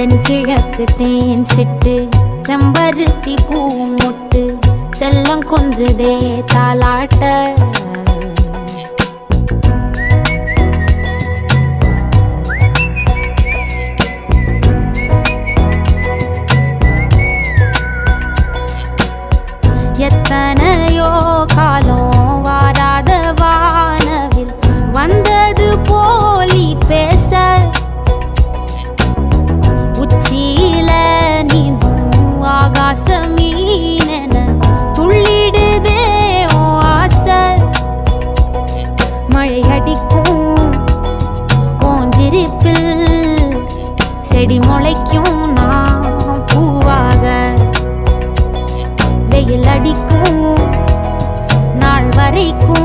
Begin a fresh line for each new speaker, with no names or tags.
தென்கிழக்கு தேன் சிட்டு செம்பருத்தி பூ முட்டு செல்லம் கொஞ்சுதே தாலாட்ட எத்தனையோ காலம் வாராத வானவில் வந்தது போலி பேச உச்சியில நீந்தும் ஆகாச மீனென துள்ளிடுதே ஓ ஆசை மழை அடிக்கும் ஓஞ்சிருப்பில் செடி முளைக்கும் நான் பூவாக வெயில் அடிக்கும் நாள் வரைக்கும்